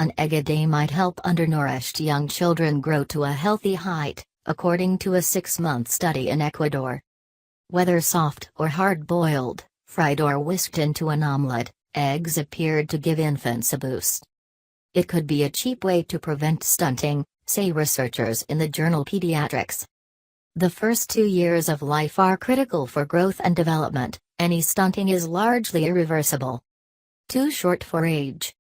An egg a day might help undernourished young children grow to a healthy height, according to a 6-month study in Ecuador. Whether soft or hard-boiled, fried or whisked into an omelette, eggs appeared to give infants a boost. It could be a cheap way to prevent stunting, say researchers in the journal Pediatrics. The first 2 years of life are critical for growth and development. Any stunting is largely irreversible. Too short for age.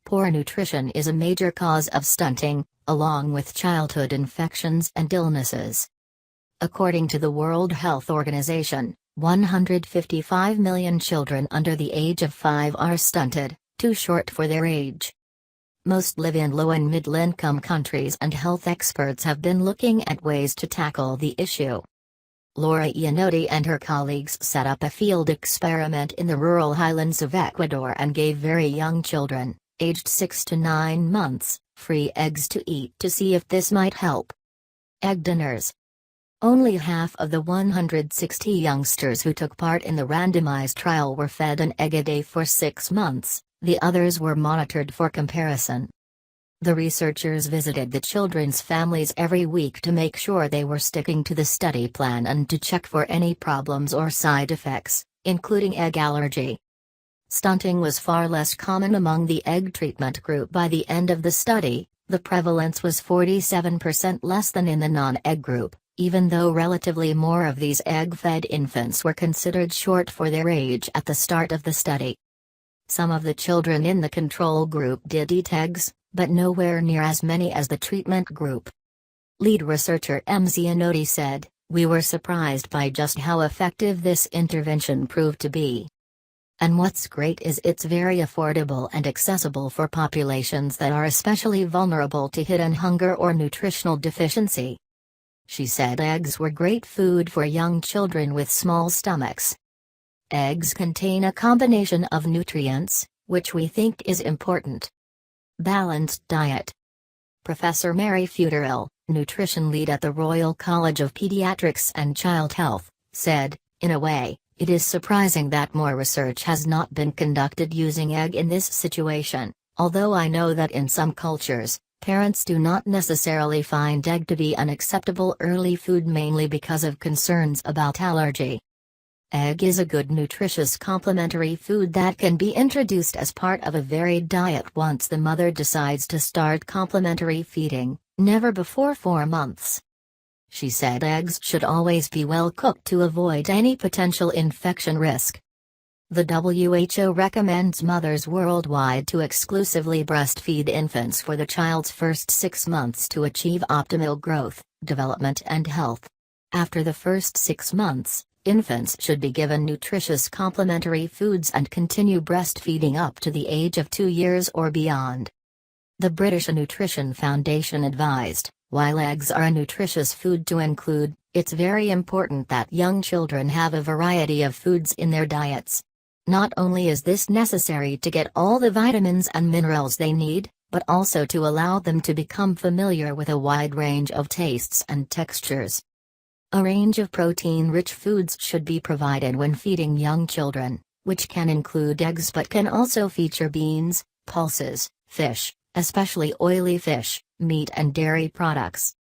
Poor nutrition is a major cause of stunting, along with childhood infections and illnesses. According to the World Health Organization, 155 million children under the age of 5 are stunted, too short for their age. Most live in low and middle-income countries, and health experts have been looking at ways to tackle the issue. Lora Iannotti and her colleagues set up a field experiment in the rural highlands of Ecuador and gave very young children, aged 6 to 9 months, free eggs to eat to see if this might help. Egg dinners. Only half of the 160 youngsters who took part in the randomized trial were fed an egg a day for 6 months, the others were monitored for comparison. The researchers visited the children's families every week to make sure they were sticking to the study plan and to check for any problems or side effects, including egg allergy. Stunting was far less common among the egg treatment group by the end of the study. The prevalence was 47% less than in the non-egg group, even though relatively more of these egg-fed infants were considered short for their age at the start of the study. Some of the children in the control group did eat eggs, but nowhere near as many as the treatment group. Lead researcher Iannotti said, "We were surprised by just how effective this intervention proved to be. And what's great is it's very affordable and accessible for populations that are especially vulnerable to hidden hunger or nutritional deficiency." She said eggs were great food for young children with small stomachs. Eggs contain a combination of nutrients, which we think is important. Balanced diet. Professor Mary Futerill, nutrition lead at the Royal College of Pediatrics and Child Health, said, "In a way, it is surprising that more research has not been conducted using egg in this situation, although I know that in some cultures, parents do not necessarily find egg to be an acceptable early food mainly because of concerns about allergy." Egg is a good nutritious complementary food that can be introduced as part of a varied diet once the mother decides to start complementary feeding, never before 4 months. She said eggs should always be well cooked to avoid any potential infection risk. The WHO recommends mothers worldwide to exclusively breastfeed infants for the child's first 6 months to achieve optimal growth, development and health. After the first 6 months, infants should be given nutritious complementary foods and continue breastfeeding up to the age of 2 years or beyond. The British Nutrition Foundation advised, while eggs are a nutritious food to include, it's very important that young children have a variety of foods in their diets. Not only is this necessary to get all the vitamins and minerals they need, but also to allow them to become familiar with a wide range of tastes and textures. A range of protein-rich foods should be provided when feeding young children, which can include eggs but can also feature beans, pulses, fish, especially oily fish, meat and dairy products.